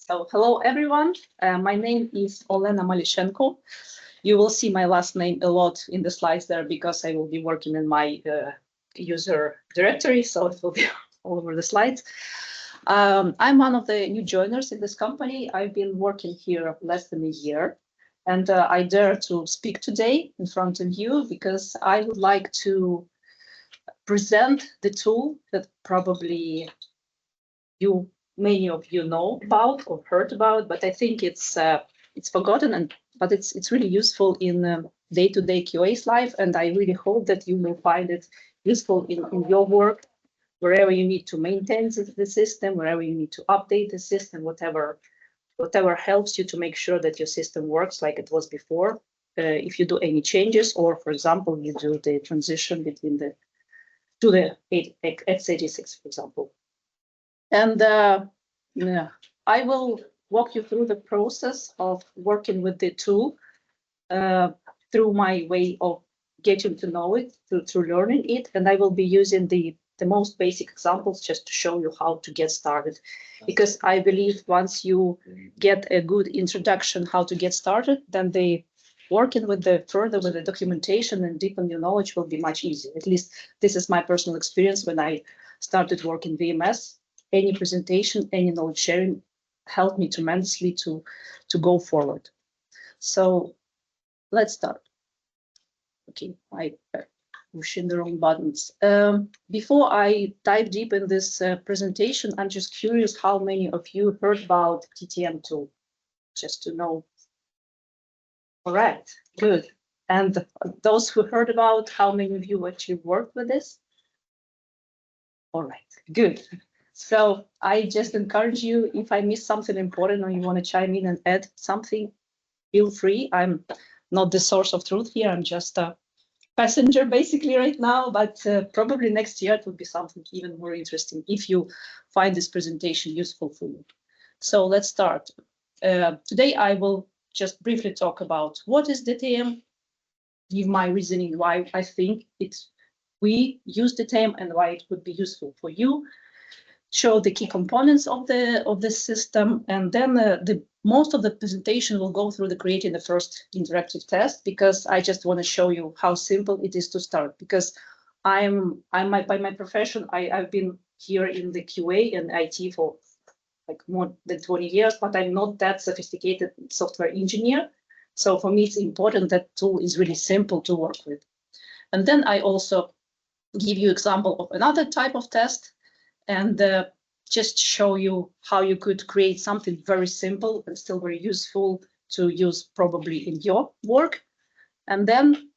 So hello, everyone. My name is Olena Malishenko. You will see my last name a lot in the slides there because I will be working in my user directory, so it will be all over the slides. I'm one of the new joiners in this company. I've been working here less than a year, and I dare to speak today in front of you because I would like to present the tool that probably many of you know about or heard about, but I think it's forgotten, but it's really useful in day-to-day QA's life, and I really hope that you will find it useful in your work, wherever you need to maintain the system, wherever you need to update the system, whatever helps you to make sure that your system works like it was before. If you do any changes, or for example, you do the transition between the x86, for example. And yeah, I will walk you through the process of working with the tool through my way of getting to know it, through learning it. And I will be using the most basic examples just to show you how to get started. Because I believe once you get a good introduction how to get started, then working with further with the documentation and deepen your knowledge will be much easier. At least this is my personal experience when I started working VMS. Any presentation, any knowledge sharing helped me tremendously to go forward. So let's start. Okay, I pushing the wrong buttons. Before I dive deep in this presentation, I'm just curious how many of you heard about DTM tool, just to know. All right, good. And those who heard about, how many of you actually worked with this? All right, good. So I just encourage you, if I miss something important or you want to chime in and add something, feel free. I'm not the source of truth here. I'm just a passenger basically right now, but probably next year it will be something even more interesting if you find this presentation useful for you. So let's start. Today I will just briefly talk about what is DTM, give my reasoning why I think we use DTM and why it would be useful for you, show the key components of the system, and then most of the presentation will go through creating the first interactive test, because I just want to show you how simple it is to start. Because by my profession, I've been here in the QA and IT for like more than 20 years, but I'm not that sophisticated software engineer. So for me, it's important that tool is really simple to work with. And then I also give you example of another type of test, and just show you how you could create something very simple and still very useful to use probably in your work. And then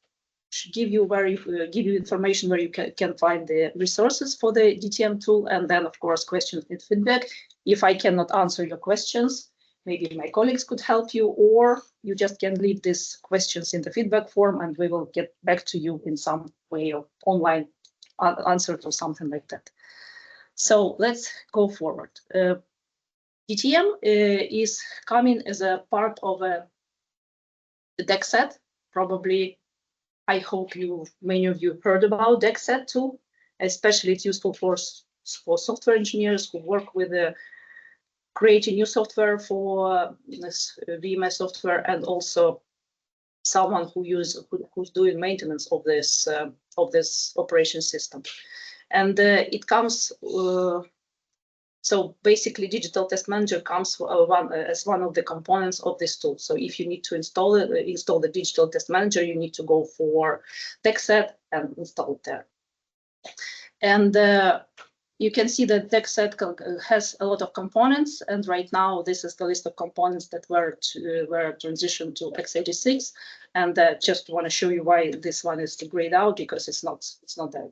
give you information where you can find the resources for the DTM tool, and then of course questions and feedback. If I cannot answer your questions, maybe my colleagues could help you, or you just can leave these questions in the feedback form and we will get back to you in some way of online answer or something like that. So let's go forward. DTM is coming as a part of the DECset. Probably, I hope many of you heard about DECset too. Especially it's useful for software engineers who work with creating new software for this VMS software, and also someone who's doing maintenance of this operation system. And it comes, so basically Digital Test Manager comes as one of the components of this tool. So if you need to install the Digital Test Manager, you need to go for DECset and install it there. And you can see that DECset has a lot of components, and right now this is the list of components that were transitioned to x86. And just want to show you why this one is grayed out, because it's not there.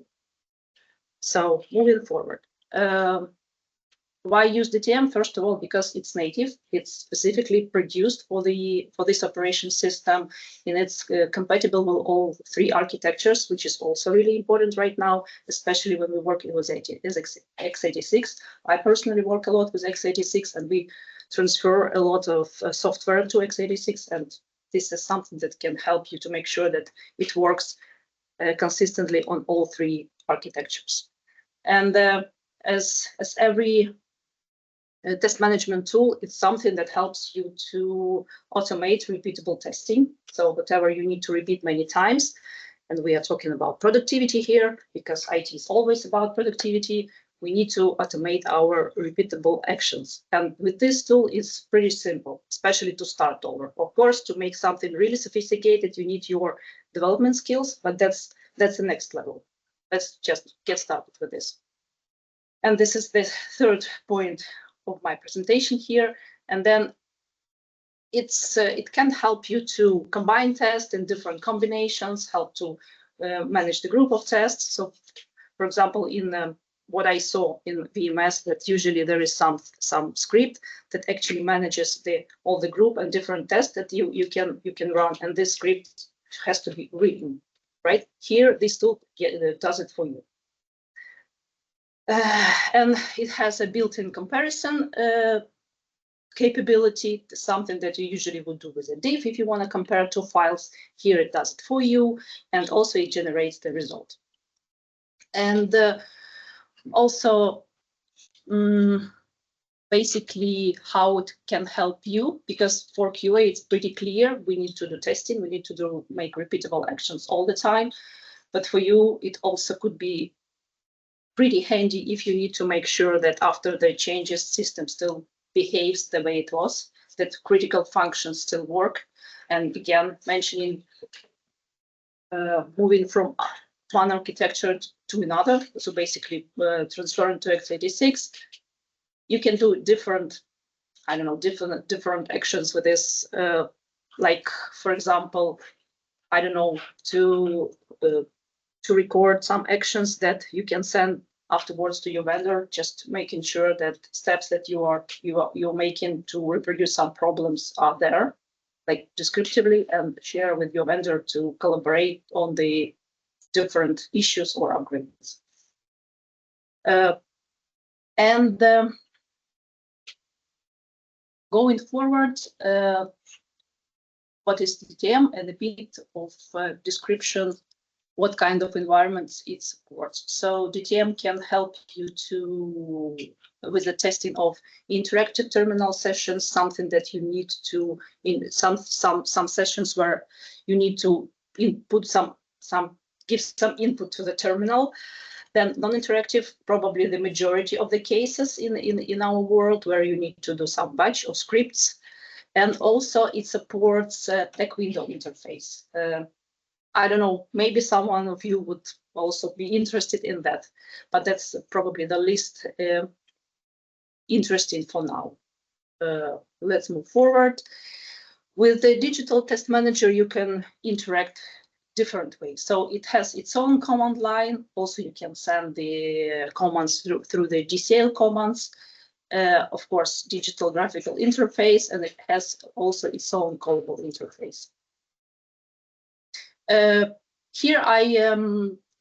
So moving forward, why use DTM? First of all, because it's native. It's specifically produced for this operation system, and it's compatible with all three architectures, which is also really important right now, especially when we're working with x86. I personally work a lot with x86, and we transfer a lot of software to x86, and this is something that can help you to make sure that it works consistently on all three architectures. And as every test management tool, it's something that helps you to automate repeatable testing. So whatever you need to repeat many times, and we are talking about productivity here, because IT is always about productivity, we need to automate our repeatable actions. And with this tool, it's pretty simple, especially to start over. Of course, to make something really sophisticated, you need your development skills, but that's the next level. Let's just get started with this. And this is the third point of my presentation here. And then it can help you to combine tests in different combinations, help to manage the group of tests. So, for example, in what I saw in VMS, that usually there is some script that actually manages all the group and different tests that you can run, and this script has to be written, right? Here, this tool does it for you. And it has a built-in comparison capability, something that you usually would do with a div if you want to compare two files. Here it does it for you, and also it generates the result. And also, basically how it can help you, because for QA it's pretty clear, we need to do testing, we need to make repeatable actions all the time. But for you, it also could be pretty handy if you need to make sure that after the changes, system still behaves the way it was, that critical functions still work. And again, mentioning moving from one architecture to another, so basically transferring to x86, you can do different actions with this. Like, for example, to record some actions that you can send afterwards to your vendor, just making sure that steps that you're making to reproduce some problems are there, like descriptively, and share with your vendor to collaborate on the different issues or agreements. And going forward, what is DTM, and a bit of description what kind of environments it supports. So DTM can help you with the testing of interactive terminal sessions, something that you need to, in some sessions where you need to give some input to the terminal. Then non-interactive, probably the majority of the cases in our world where you need to do some batch of scripts. And also it supports tech window interface. I don't know, maybe someone of you would also be interested in that, but that's probably the least interesting for now. Let's move forward. With the digital test manager, you can interact different ways. So it has its own command line. Also, you can send the commands through the GCL commands. Of course, digital graphical interface, and it has also its own callable interface. Here I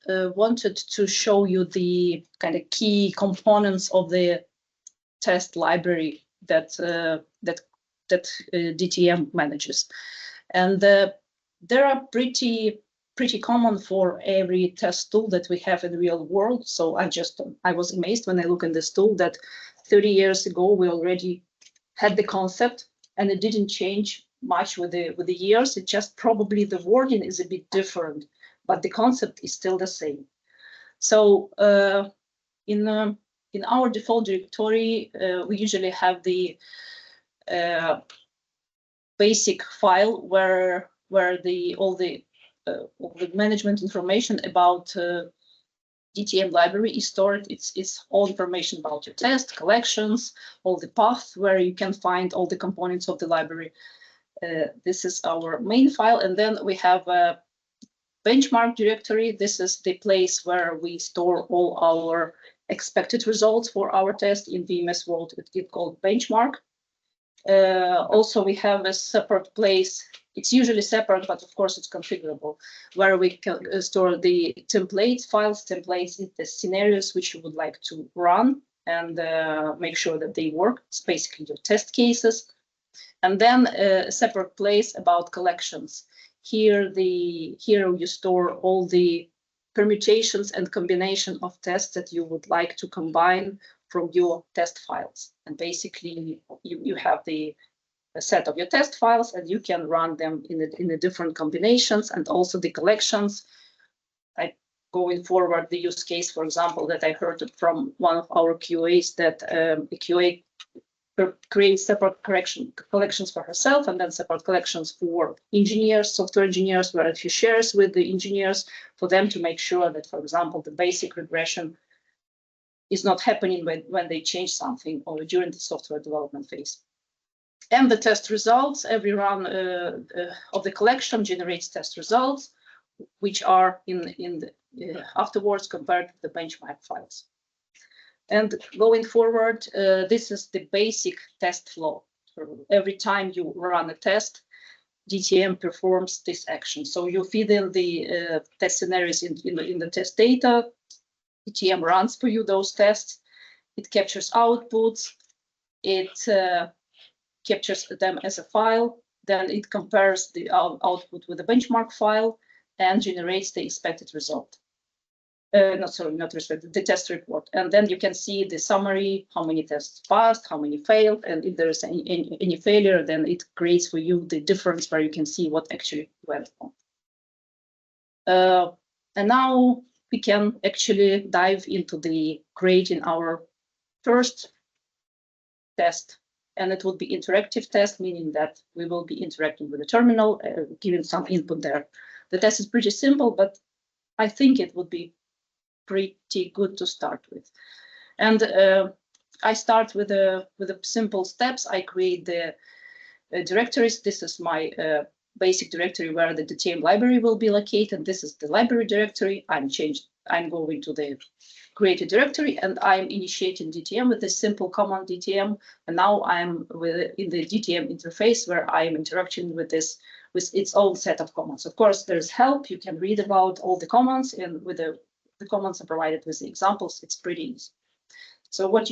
wanted to show you the kind of key components of the test library that DTM manages, and they are pretty common for every test tool that we have in the real world. So I was amazed when I look in this tool that 30 years ago we already had the concept, and it didn't change much with the years. It just probably the wording is a bit different, but the concept is still the same. So in our default directory, we usually have the basic file where all the management information about DTM library is stored. It's all information about your test, collections, all the paths where you can find all the components of the library. This is our main file, and then we have a benchmark directory. This is the place where we store all our expected results for our test. In VMS world, it's called benchmark. Also, we have a separate place. It's usually separate, but of course it's configurable, where we can store the templates files. Templates is the scenarios which you would like to run and make sure that they work. It's basically your test cases. And then a separate place about collections. Here you store all the permutations and combination of tests that you would like to combine from your test files. And basically, you have a set of your test files, and you can run them in the different combinations, and also the collections. Going forward, the use case, for example, that I heard from one of our QAs, that the QA creates separate collections for herself, and then separate collections for engineers, software engineers, where she shares with the engineers for them to make sure that, for example, the basic regression is not happening when they change something or during the software development phase. And the test results, every run of the collection generates test results, which are afterwards compared to the benchmark files. And going forward, this is the basic test flow. Every time you run a test, DTM performs this action. So you feed in the test scenarios in the test data. DTM runs for you those tests. It captures outputs. It captures them as a file. Then it compares the output with the benchmark file and generates the expected result. The test report. And then you can see the summary, how many tests passed, how many failed, and if there is any failure, then it creates for you the difference where you can see what actually went wrong. And now we can actually dive into the creating our first test. And it will be interactive test, meaning that we will be interacting with the terminal, giving some input there. The test is pretty simple, but I think it would be pretty good to start with. And I start with the simple steps. I create the directories. This is my basic directory where the DTM library will be located. This is the library directory. I'm going to the created directory, and I'm initiating DTM with this simple command DTM. And now I'm in the DTM interface where I'm interacting with this with its own set of commands. Of course, there's help. You can read about all the commands, and with the commands are provided with the examples. It's pretty easy. So you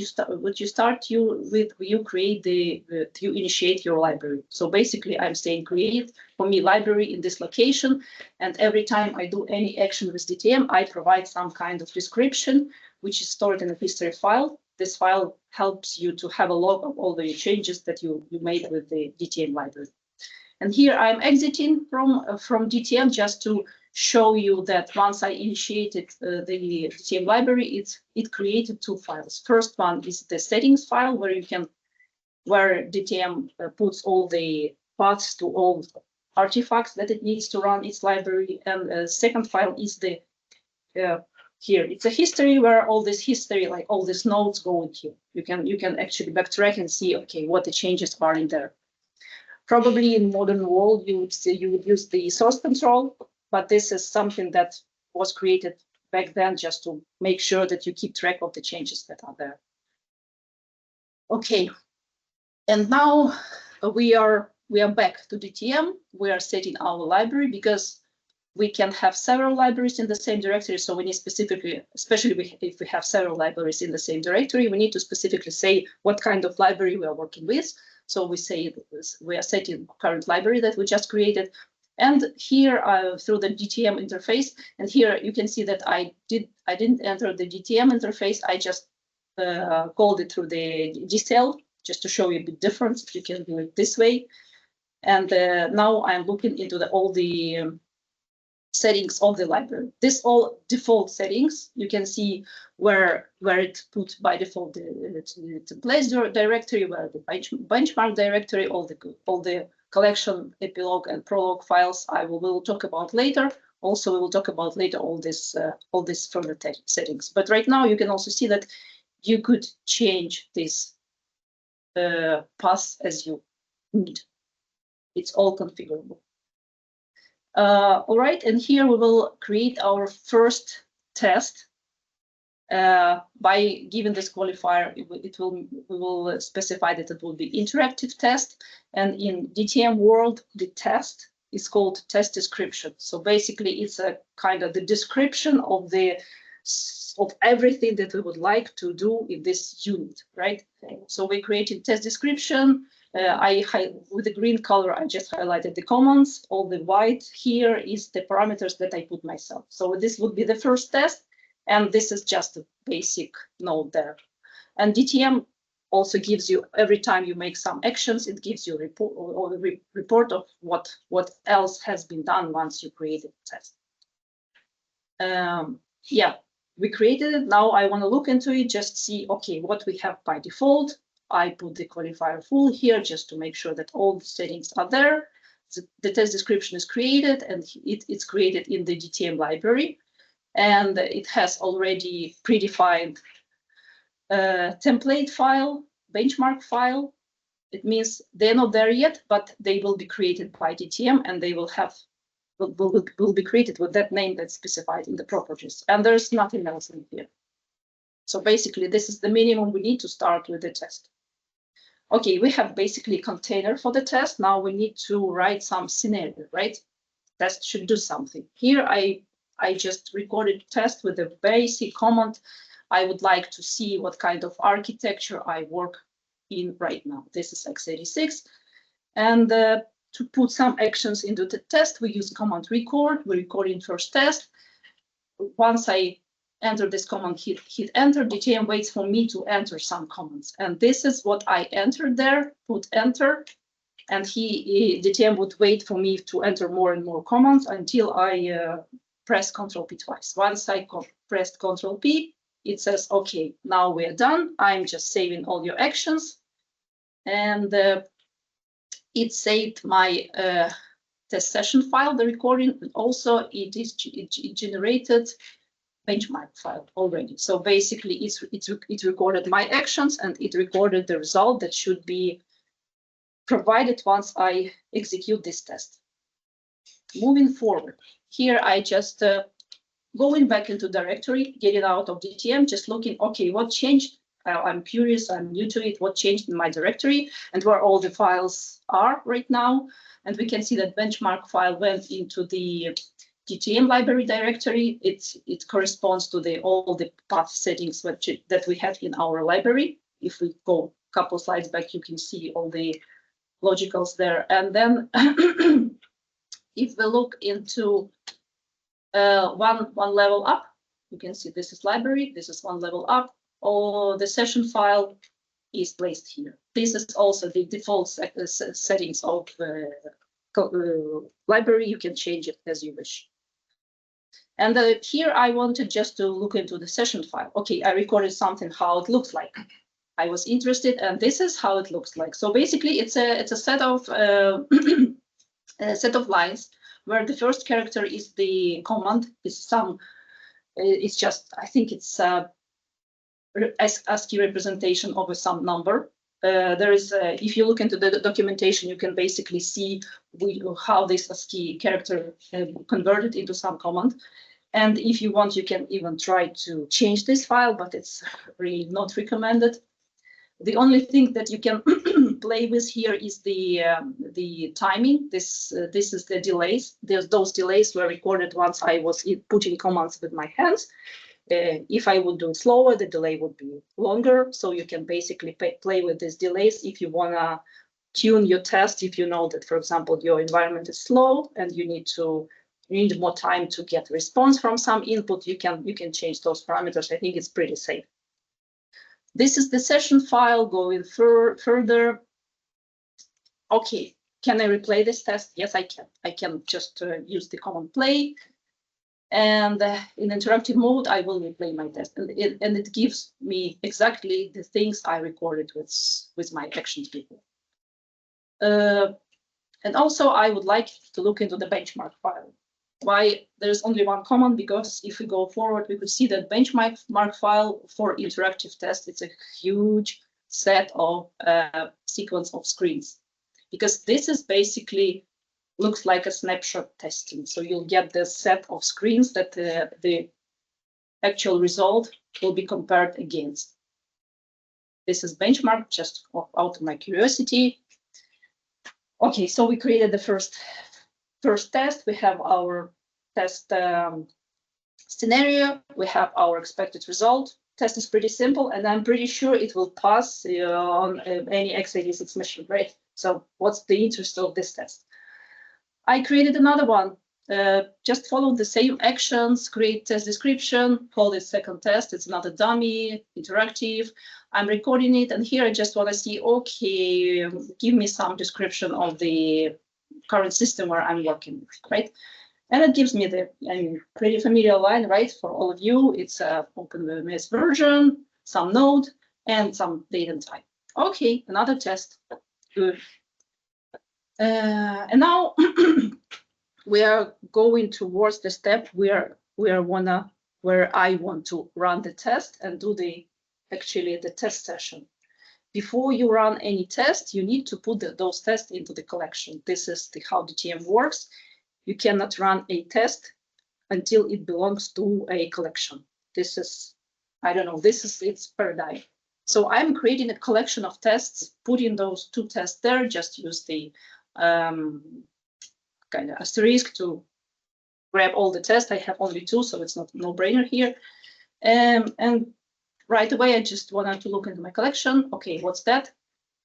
initiate your library. So basically, I'm saying create for me library in this location, and every time I do any action with DTM, I provide some kind of description, which is stored in a history file. This file helps you to have a log of all the changes that you made with the DTM library. And here I'm exiting from DTM just to show you that once I initiated the DTM library, it created two files. First one is the settings file where DTM puts all the paths to all artifacts that it needs to run its library. And the second file is the here. It's a history where all this history, like all these nodes, go in here. You can actually backtrack and see, okay, what the changes are in there. Probably in modern world you would use the source control, but this is something that was created back then just to make sure that you keep track of the changes that are there. Okay, and now we are back to DTM. We are setting our library because we can have several libraries in the same directory. So we need especially if we have several libraries in the same directory, we need to specifically say what kind of library we are working with. So we say we are setting current library that we just created. And here through the DTM interface, and here you can see that I didn't enter the DTM interface. I just called it through the DCL just to show you the difference. You can do it this way. And now I'm looking into all the settings of the library. This all default settings. You can see where it put by default the place directory, where the benchmark directory, all the collection, epilogue, and prologue files. We will talk about later. Also, we will talk about later all this further settings. But right now, you can also see that you could change this path as you need. It's all configurable. All right, and here we will create our first test by giving this qualifier. We will specify that it will be interactive test, and in DTM world, the test is called test description. So basically, it's a kind of the description of everything that we would like to do in this unit, right? So we created test description. With the green color, I just highlighted the commands. All the white here is the parameters that I put myself. So this would be the first test, and this is just a basic node there. And DTM also gives you, every time you make some actions, it gives you a report of what else has been done once you created the test. Yeah, we created it. Now I want to look into it, just see, okay, what we have by default. I put the qualifier full here just to make sure that all the settings are there. The test description is created, and it's created in the DTM library. And it has already predefined template file, benchmark file. It means they're not there yet, but they will be created by DTM, and they will be created with that name that's specified in the properties. And there's nothing else in here. So basically, this is the minimum we need to start with the test. Okay, we have basically a container for the test. Now we need to write some scenario, right? Test should do something. Here I just recorded test with a basic command. I would like to see what kind of architecture I work in right now. This is x86. And to put some actions into the test, we use command record. We record in first test. Once I enter this command, hit enter, DTM waits for me to enter some commands. And this is what I entered there, put enter. And DTM would wait for me to enter more and more commands until I press Ctrl P twice. Once I pressed Ctrl P, it says, okay, now we're done. I'm just saving all your actions. And it saved my test session file, the recording, and also it generated benchmark file already. So basically it recorded my actions, and it recorded the result that should be provided once I execute this test. Moving forward, here I just going back into directory, getting out of DTM, just looking, okay, what changed? I'm curious, I'm new to it, what changed in my directory and where all the files are right now. And we can see that benchmark file went into the DTM library directory. It corresponds to all the path settings that we have in our library. If we go a couple slides back, you can see all the logicals there. And then if we look into one level up, you can see this is library, this is one level up. All the session file is placed here. This is also the default settings of library. You can change it as you wish. And here I wanted just to look into the session file. Okay, I recorded something, how it looks like. I was interested, and this is how it looks like. So basically, it's a set of a set of lines where the first character is the command. It's just, I think it's ASCII representation of some number. There is, if you look into the documentation, you can basically see how this ASCII character converted into some command. And if you want, you can even try to change this file, but it's really not recommended. The only thing that you can play with here is the timing. This is the delays. Those delays were recorded once I was putting commands with my hands. If I would do it slower, the delay would be longer. So you can basically play with these delays if you want to tune your test. If you know that, for example, your environment is slow and you need more time to get a response from some input, you can change those parameters. I think it's pretty safe. This is the session file. Going further. Okay, can I replay this test? Yes, I can. I can just use the command play. And in interactive mode, I will replay my test. And it gives me exactly the things I recorded with my actions before. And also, I would like to look into the benchmark file. Why there's only one command? Because if we go forward, we could see that benchmark file for interactive test, it's a huge set of sequence of screens. Because this is basically looks like a snapshot testing. So you'll get the set of screens that the actual result will be compared against. This is benchmark, just out of my curiosity. Okay, so we created the first test. We have our test scenario. We have our expected result. Test is pretty simple, and I'm pretty sure it will pass on any x86 machine, right? So what's the interest of this test? I created another one just follow the same actions, create test description, call it second test. It's not a dummy, interactive. I'm recording it, and here I just want to see, okay, give me some description of the current system where I'm working with, right? And it gives me the, pretty familiar line, right? For all of you, it's a OpenVMS version, some node, and some date and time. Okay, another test. Good. And now we are going towards the step where I want to run the test and do the test session. Before you run any test, you need to put those tests into the collection. This is how DTM works. You cannot run a test until it belongs to a collection. This is, I don't know, its paradigm. So I'm creating a collection of tests, putting those 2 tests there, just use the kind of asterisk to grab all the tests. I have only 2, so it's not a no-brainer here. And right away, I just wanted to look into my collection. Okay, what's that?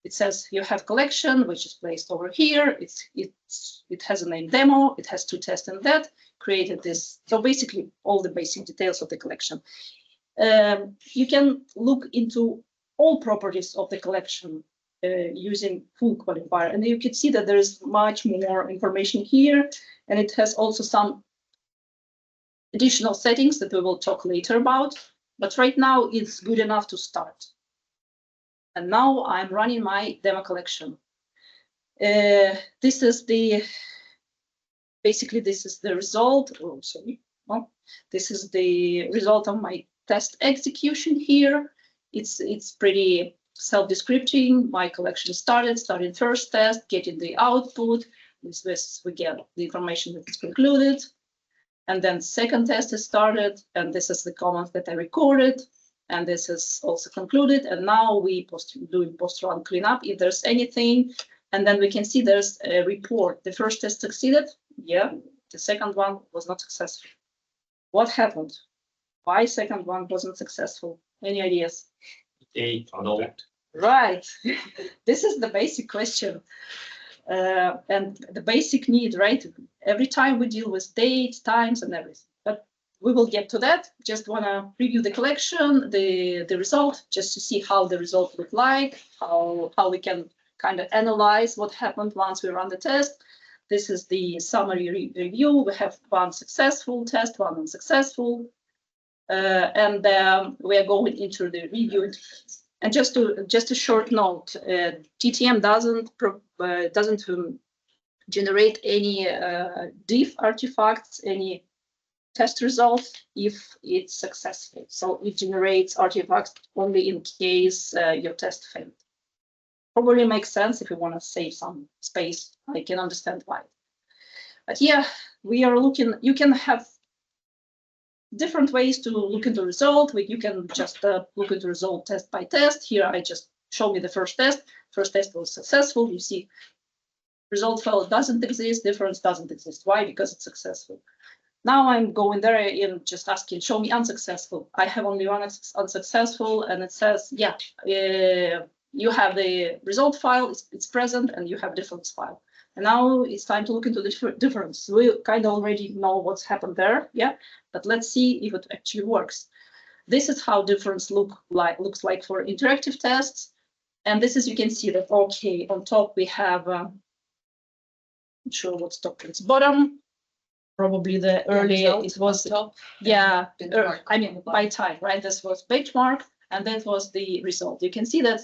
It says you have collection, which is placed over here. It has a name demo. It has 2 tests in that. Created this. So basically, all the basic details of the collection. You can look into all properties of the collection using full qualifier, and you can see that there is much more information here, and it has also some additional settings that we will talk later about. But right now, it's good enough to start. And now I'm running my demo collection. This is the result. Oh, sorry. Well, this is the result of my test execution here. It's pretty self-descripting. My collection started first test, getting the output. This we get the information that is concluded. And then second test is started, and this is the comments that I recorded. And this is also concluded. And now we doing post-run cleanup if there's anything. And then we can see there's a report. The first test succeeded. Yeah. The second one was not successful. What happened? Why second one wasn't successful? Any ideas? Right. This is the basic question. And the basic need, right? Every time we deal with dates, times, and everything. But we will get to that. Just want to review the collection, the result, just to see how the result looked like, how we can kind of analyze what happened once we run the test. This is the summary review. We have 1 successful test, 1 unsuccessful, and we are going into the review. And just a short note: TTM doesn't generate any diff artifacts, any test results if it's successful. So it generates artifacts only in case your test failed. Probably makes sense if you want to save some space. I can understand why. But yeah, we are looking. You can have different ways to look into result. You can just look into result test by test. Here I just show me the first test. First test was successful. You see result file doesn't exist, difference doesn't exist. Why? Because it's successful. Now I'm going there and just asking, show me unsuccessful. I have only 1 unsuccessful, and it says, yeah, you have the result file, it's present, and you have difference file. And now it's time to look into the difference. We kind of already know what's happened there, yeah, but let's see if it actually works. This is how difference looks like for interactive tests. And this is, you can see that, okay, on top we have, not sure what's top, it's bottom, probably the early, it was, top. Yeah, I mean, by time, right? This was benchmark, and that was the result. You can see that,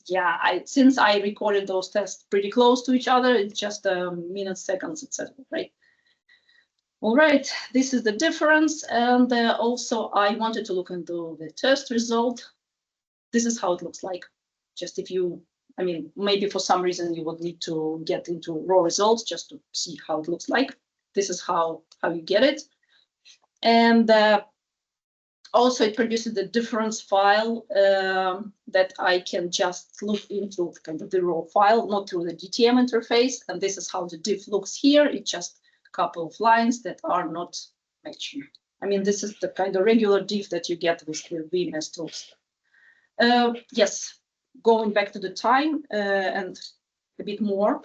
yeah, since I recorded those tests pretty close to each other, it's just minutes, seconds, etc., right? All right, this is the difference. And also I wanted to look into the test result. This is how it looks like. Just if you, I mean, maybe for some reason you would need to get into raw results just to see how it looks like. This is how you get it. And also it produces the difference file that I can just look into kind of the raw file, not through the DTM interface. And this is how the diff looks here. It's just a couple of lines that are not matching. I mean, this is the kind of regular diff that you get with the VMS tools. Yes, going back to the time and a bit more.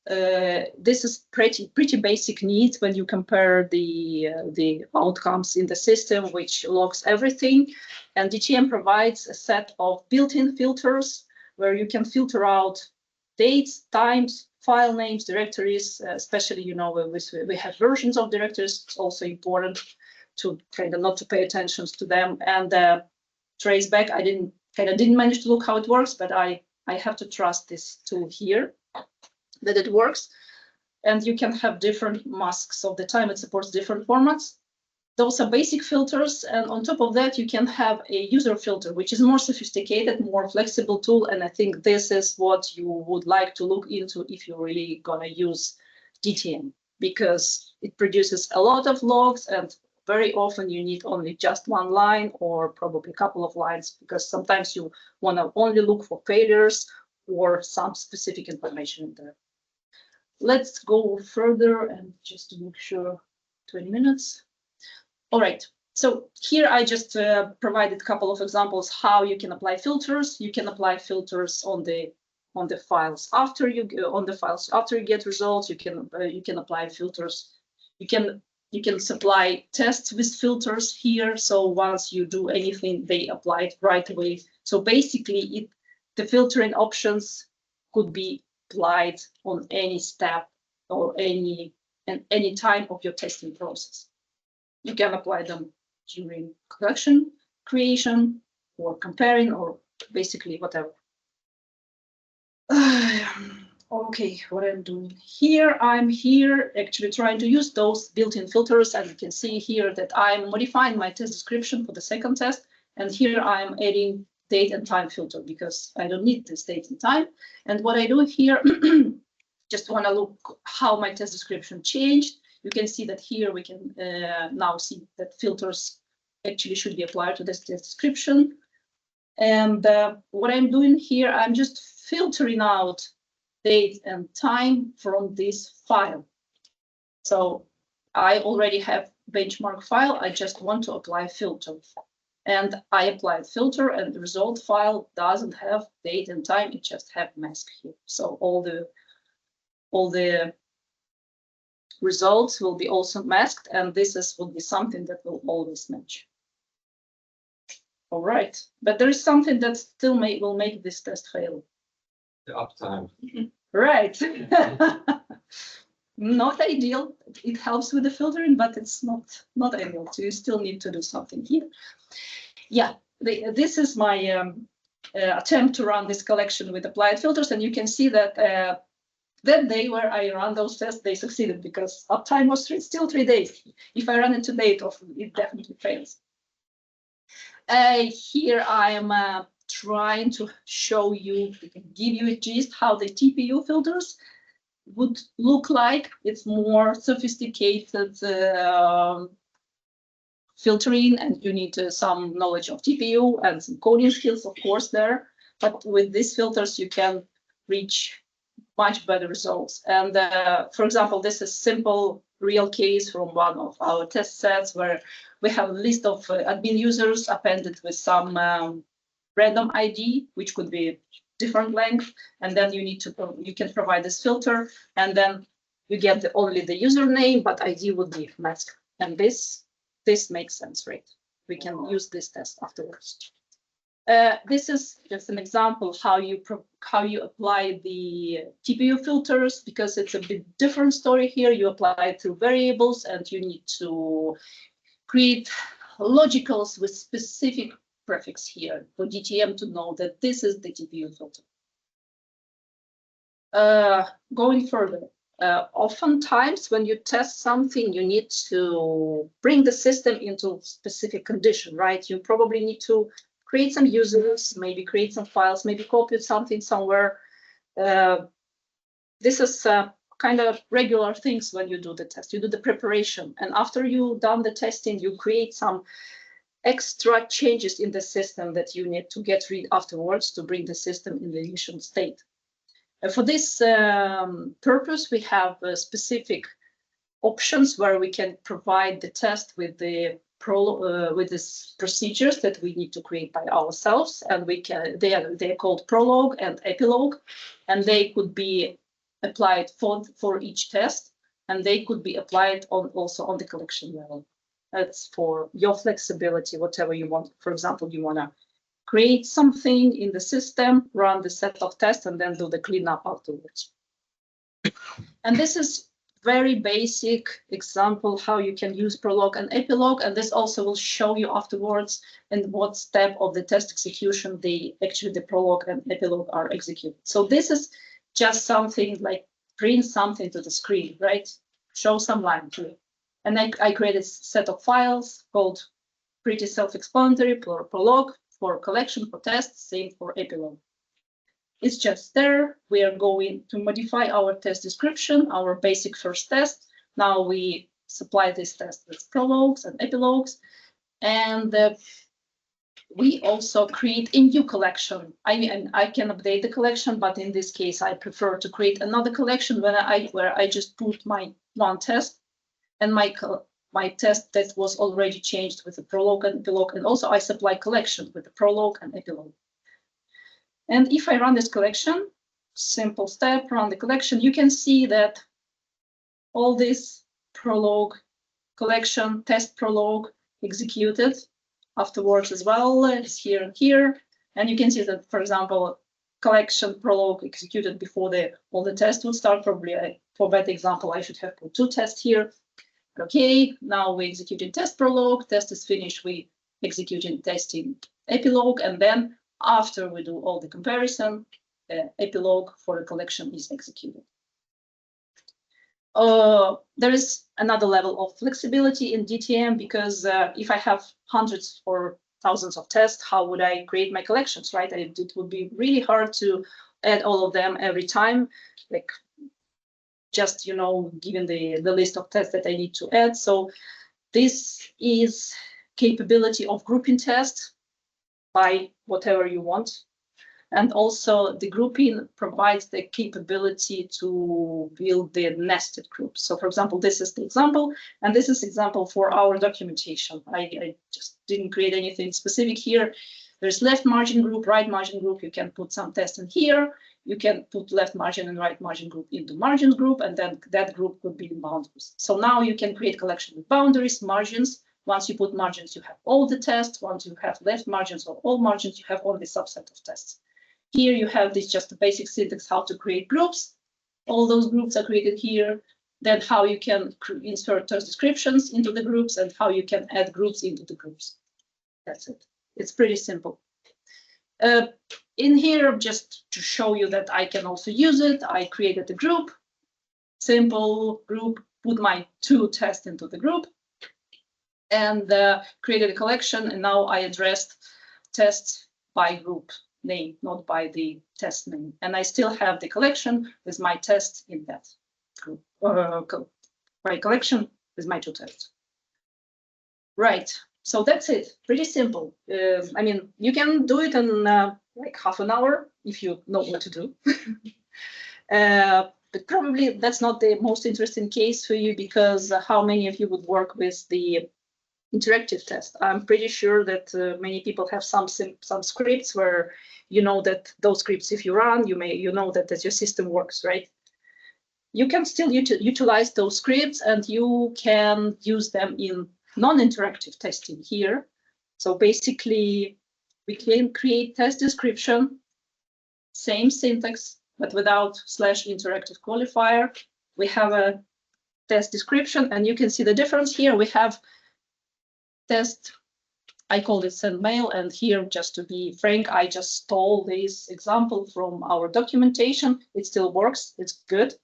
this is pretty basic needs when you compare the outcomes in the system, which logs everything. And DTM provides a set of built-in filters where you can filter out dates, times, file names, directories, especially, you know, we have versions of directories. It's also important to kind of not to pay attention to them. And traceback, I didn't manage to look how it works, but I have to trust this tool here that it works. And you can have different masks of the time. It supports different formats. Those are basic filters, and on top of that, you can have a user filter, which is more sophisticated, more flexible tool. And I think this is what you would like to look into if you're really gonna use DTM, because it produces a lot of logs, and very often you need only just one line or probably a couple of lines, because sometimes you want to only look for failures or some specific information in there. Let's go further and just to make sure, 20 minutes. All right, so here I just provided a couple of examples how you can apply filters. You can apply filters on the files after you get results. You can apply filters. You can supply tests with filters here. So once you do anything, they apply it right away. So basically, the filtering options could be applied on any step or any time of your testing process. You can apply them during collection, creation, or comparing, or basically whatever. Okay, what I'm doing here, I'm here actually trying to use those built-in filters, and you can see here that I'm modifying my test description for the second test, and here I'm adding date and time filter because I don't need this date and time. And what I do here, just want to look how my test description changed. You can see that here we can now see that filters actually should be applied to this test description. And what I'm doing here, I'm just filtering out date and time from this file. So I already have benchmark file. I just want to apply filter. And I applied filter, and the result file doesn't have date and time. It just have mask here. So all the results will be also masked, and this will be something that will always match. All right, but there is something that still will make this test fail. The uptime. Right. Not ideal. It helps with the filtering, but it's not ideal. So you still need to do something here. Yeah, this is my attempt to run this collection with applied filters, and you can see that that day where I ran those tests, they succeeded because uptime was still 3 days. If I run it today, it definitely fails. Here I am trying to show you, give you a gist how the TPU filters would look like. It's more sophisticated filtering, and you need some knowledge of TPU and some coding skills, of course, there. But with these filters, you can reach much better results. And for example, this is simple real case from one of our test sets where we have a list of admin users appended with some random ID, which could be different length, and then you can provide this filter, and then you get only the username, but ID would be masked. And this makes sense, right? We can use this test afterwards. This is just an example how you apply the TPU filters, because it's a bit different story here. You apply it through variables, and you need to create logicals with specific prefix here for DTM to know that this is the TPU filter. Going further, oftentimes when you test something, you need to bring the system into specific condition, right? You probably need to create some users, maybe create some files, maybe copy something somewhere. This is kind of regular things when you do the test. You do the preparation, and after you've done the testing, you create some extra changes in the system that you need to get rid afterwards to bring the system in the initial state. For this purpose, we have specific options where we can provide the test with the procedures that we need to create by ourselves, and they are called prologue and epilogue, and they could be applied for each test, and they could be applied also on the collection level. That's for your flexibility, whatever you want. For example, you want to create something in the system, run the set of tests, and then do the cleanup afterwards. And this is very basic example how you can use prologue and epilogue, and this also will show you afterwards in what step of the test execution the prologue and epilogue are executed. So this is just something like print something to the screen, right? Show some line to it. And I created a set of files called pretty self-explanatory, prologue for collection, for tests, same for epilogue. It's just there. We are going to modify our test description, our basic first test. Now we supply this test with prologues and epilogues, and we also create a new collection. I mean, I can update the collection, but in this case, I prefer to create another collection where I just put my one test and my test that was already changed with the prologue and epilogue, and also I supply collection with the prologue and epilogue. And if I run this collection, simple step, run the collection, you can see that all this prologue collection, test prologue executed afterwards as well. It's here and here. And you can see that, for example, collection prologue executed before all the tests would start. Probably for that example, I should have put 2 tests here. Okay, now we executing test prologue, test is finished, we executing testing epilogue, and then after we do all the comparison, epilogue for the collection is executed. There is another level of flexibility in DTM because if I have hundreds or thousands of tests, how would I create my collections, right? It would be really hard to add all of them every time, like just, you know, given the list of tests that I need to add. So this is capability of grouping tests by whatever you want. And also the grouping provides the capability to build the nested groups. So for example, this is the example, and this is example for our documentation. I just didn't create anything specific here. There's left margin group, right margin group. You can put some tests in here. You can put left margin and right margin group into margins group, and then that group could be in boundaries. So now you can create collection with boundaries, margins. Once you put margins, you have all the tests. Once you have left margins or all margins, you have only subset of tests. Here you have this just a basic syntax how to create groups. All those groups are created here. Then how you can insert test descriptions into the groups and how you can add groups into the groups. That's it. It's pretty simple. In here, just to show you that I can also use it, I created a group, simple group, put my 2 tests into the group, and created a collection. And now I addressed tests by group name, not by the test name. And I still have the collection with my test in that group, my collection with my 2 tests. Right. So that's it. Pretty simple. I mean, you can do it in like half an hour if you know what to do. But probably that's not the most interesting case for you, because how many of you would work with the interactive test? I'm pretty sure that many people have some scripts where you know that those scripts, if you run, you know that your system works, right? You can still utilize those scripts, and you can use them in non-interactive testing here. So basically, we can create test description, same syntax, but without /interactive qualifier. We have a test description, and you can see the difference here. We have test, I call it send mail, and here, just to be frank, I just stole this example from our documentation. It still works, it's good.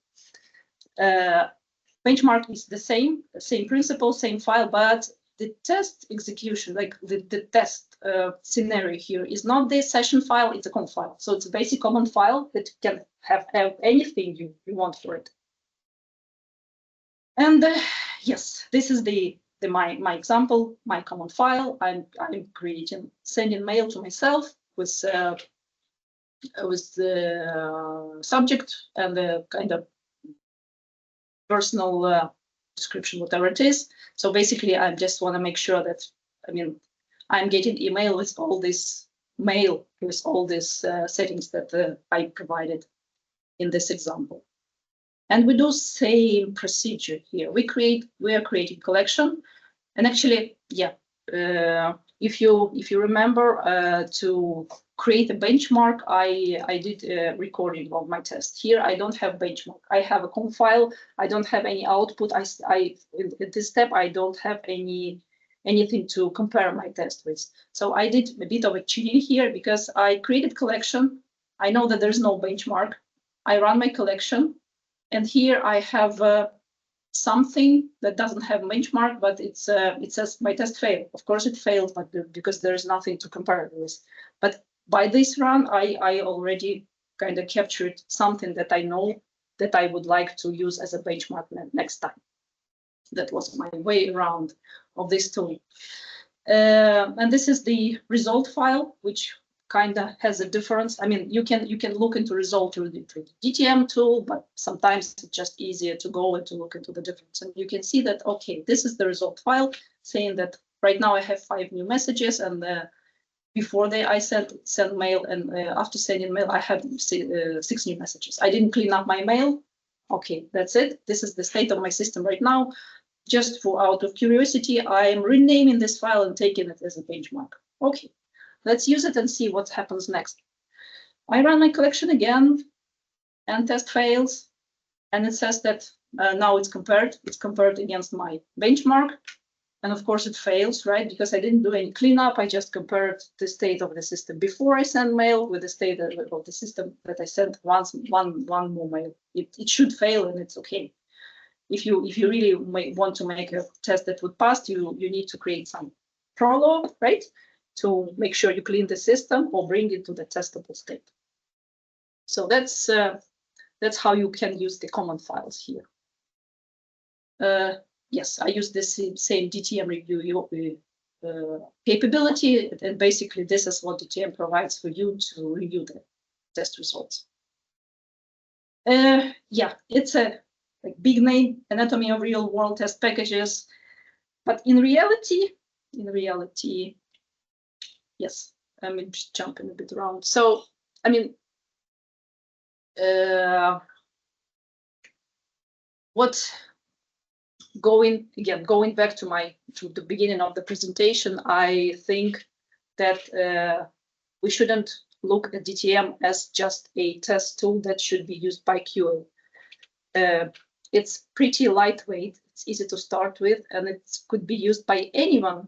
Benchmark is the same principle, same file, but the test execution, like the test scenario here, is not the session file, it's a conf file. So it's a basic common file that can have anything you want for it. And yes, this is my example, my common file. I'm creating, sending mail to myself with the subject and the kind of personal description, whatever it is. So basically, I just want to make sure that, I mean, I'm getting email with all this mail, with all these settings that I provided in this example. And we do same procedure here. We are creating collection, and actually, yeah, if you remember, to create a benchmark, I did a recording of my test. Here I don't have benchmark. I have a conf file. I don't have any output. In this step I don't have anything to compare my test with. So I did a bit of a cheating here because I created collection. I know that there's no benchmark. I run my collection, and here I have something that doesn't have benchmark, but it says my test failed. Of course it failed, but because there's nothing to compare it with. But by this run, I already kind of captured something that I know that I would like to use as a benchmark next time. That was my way around of this tool. And this is the result file, which kind of has a difference. I mean, you can look into result through the DTM tool, but sometimes it's just easier to go and to look into the difference. And you can see that, okay, this is the result file saying that right now I have 5 new messages, and before I sent mail, and after sending mail, I have 6 new messages. I didn't clean up my mail. Okay, that's it. This is the state of my system right now. Just out of curiosity, I am renaming this file and taking it as a benchmark. Okay, let's use it and see what happens next. I run my collection again, and test fails, and it says that now it's compared. It's compared against my benchmark, and of course it fails, right? Because I didn't do any cleanup. I just compared the state of the system before I sent mail with the state of the system that I sent one more mail. It should fail, and it's okay. If you really want to make a test that would pass, you need to create some prologue, right, to make sure you clean the system or bring it to the testable state. So that's how you can use the command files here. Yes, I use this same DTM review capability, and basically this is what DTM provides for you to review the test results. Yeah, it's a big name, anatomy of real world test packages, but in reality, yes, I mean, just jumping a bit around. So, I mean, going back to the beginning of the presentation, I think that we shouldn't look at DTM as just a test tool that should be used by QA. It's pretty lightweight, it's easy to start with, and it could be used by anyone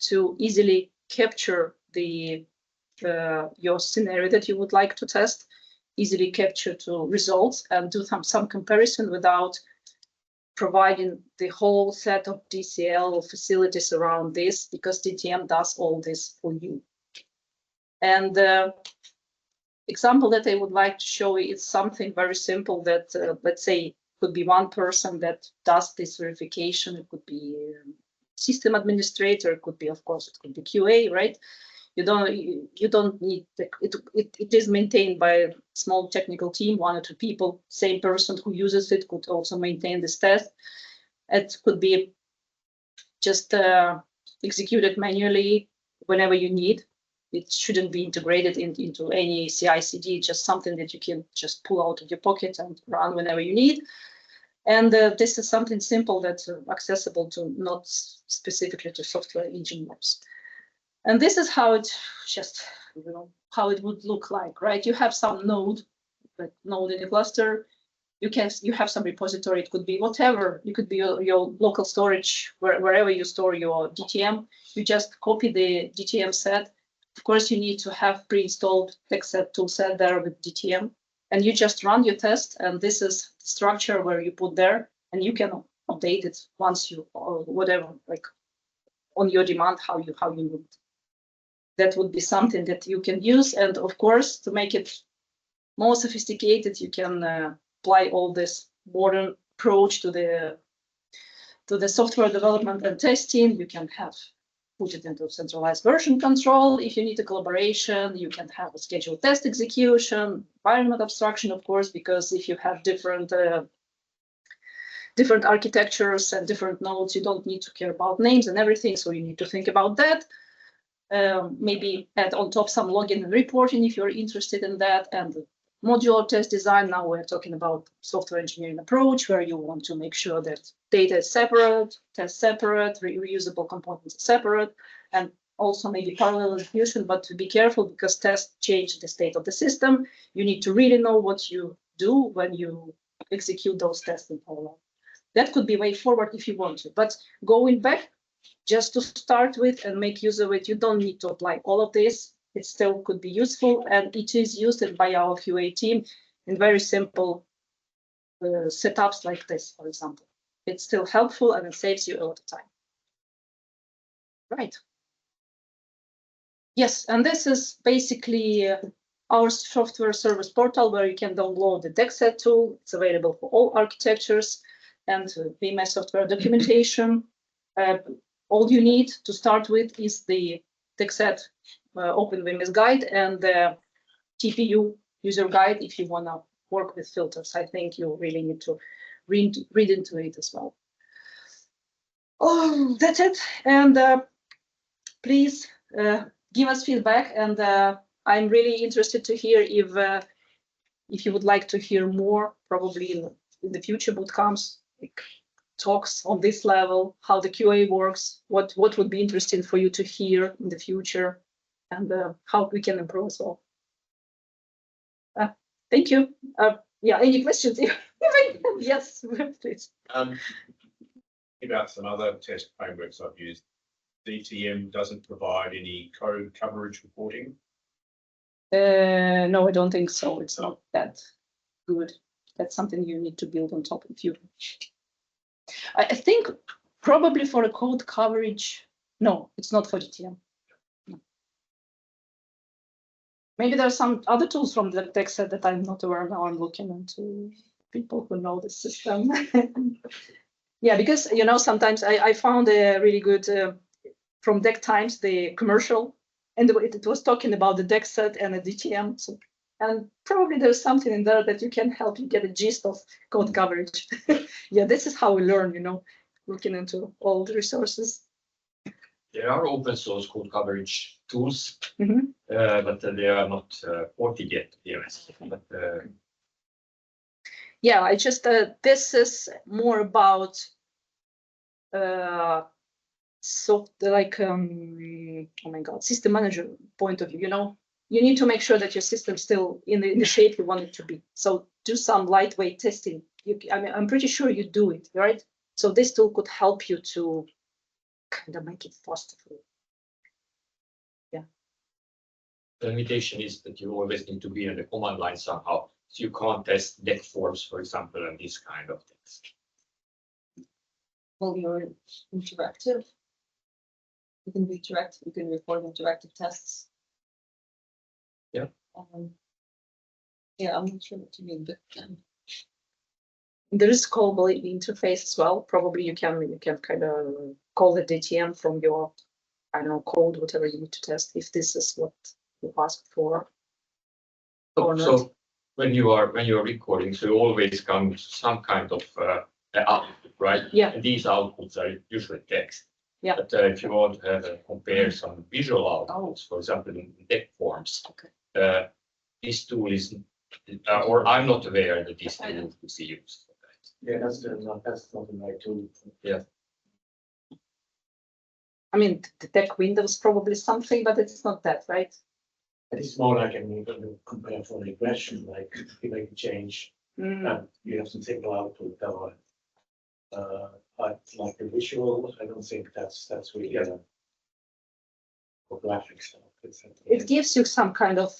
to easily capture your scenario that you would like to test, easily capture to results, and do some comparison without providing the whole set of DCL facilities around this, because DTM does all this for you. And the example that I would like to show you is something very simple that, let's say, could be one person that does this verification. It could be system administrator. It could be, of course, it could be QA, right? You don't need it is maintained by a small technical team, 1 or 2 people. Same person who uses it could also maintain this test. It could be just executed manually whenever you need. It shouldn't be integrated into any CI/CD, just something that you can just pull out of your pocket and run whenever you need. And this is something simple that's accessible to not specifically to software engineers. And this is how it how it would look like, right? You have some node in the cluster. You have some repository. It could be whatever. It could be your local storage, wherever you store your DTM. You just copy the DTM set. Of course, you need to have pre-installed TechSet toolset there with DTM, and you just run your test. And this is the structure where you put there, and you can update it once you, or whatever, like on your demand, how you need it. That would be something that you can use. And of course, to make it more sophisticated, you can apply all this modern approach to the software development and testing. You can put it into centralized version control. If you need a collaboration, you can have a scheduled test execution, environment abstraction, of course, because if you have different architectures and different nodes, you don't need to care about names and everything. So you need to think about that. Maybe add on top some logging and reporting if you're interested in that, and modular test design. Now we're talking about software engineering approach, where you want to make sure that data is separate, tests separate, reusable components are separate, and also maybe parallel execution, but to be careful because tests change the state of the system. You need to really know what you do when you execute those tests in parallel. That could be way forward if you want to, but going back, just to start with and make use of it, you don't need to apply all of this. It still could be useful, and it is used by our QA team in very simple setups like this, for example. It's still helpful and it saves you a lot of time. Right. Yes, and this is basically our software service portal where you can download the DEXET tool. It's available for all architectures and VMS software documentation. All you need to start with is the DEXET OpenVMS guide and the TPU user guide if you want to work with filters. I think you really need to read into it as well. Oh, that's it. And please give us feedback. And I'm really interested to hear if you would like to hear more, probably in the future bootcamps, like talks on this level, how the QA works, what would be interesting for you to hear in the future, and how we can improve as well. Thank you. Yeah, any questions? Yes, please. About some other test frameworks I've used, DTM doesn't provide any code coverage reporting. No, I don't think so. It's not that good. That's something you need to build on top of you. I think probably for a code coverage, no, it's not for DTM. No. Maybe there are some other tools from the tech set that I'm not aware of now. I'm looking into people who know the system. Yeah, because sometimes I found a really good from Deck Times, the commercial, and it was talking about the deck set and the DTM. So, and probably there's something in there that you can help you get a gist of code coverage. Yeah, this is how we learn, looking into all the resources. There are open source code coverage tools, but they are not ported yet. Yes, but yeah, I just this is more about so like oh my god, system manager point of view. You need to make sure that your system's still in the shape you want it to be. So do some lightweight testing. I'm pretty sure you do it, right? So this tool could help you to kind of make it faster for you. Yeah. The limitation is that you always need to be on the command line somehow. So you can't test deck forms, for example, and these kind of things. Well, you're interactive. You can be interactive. You can record interactive tests. Yeah. Yeah, I'm not sure what you mean, but there is callable interface as well. Probably you can kind of call the DTM from your, I don't know, code, whatever you need to test, if this is what you asked for. So when you are recording, so you always come to some kind of output, right? Yeah. And these outputs are usually text. Yeah. But if you want to compare some visual outputs, for example, in deck forms, okay. This tool is, or I'm not aware that this tool is used for that. Yeah, that's not the right tool. Yeah. I mean, the deck Windows probably something, but it's not that, right? It's more like a compare for regression, like you make a change and you have some single output or like the visual. I don't think that's really for graphics stuff. It gives you some kind of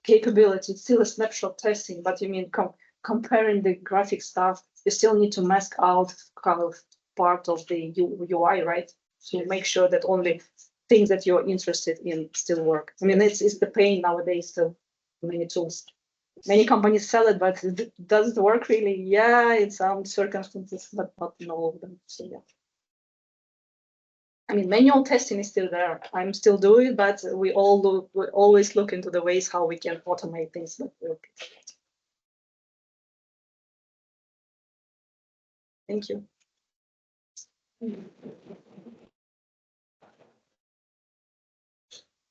capability. It's still a snapshot testing, but you mean comparing the graphic stuff, you still need to mask out kind of part of the UI, right? So make sure that only things that you're interested in still work. I mean, it's the pain nowadays. Still, many tools, many companies sell it, but does it work really? Yeah, in some circumstances, but not in all of them. So yeah. I mean, manual testing is still there. I'm still doing it, but we always look into the ways how we can automate things that work. Thank you.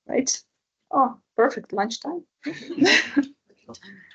Right. Oh, perfect lunchtime. anytime.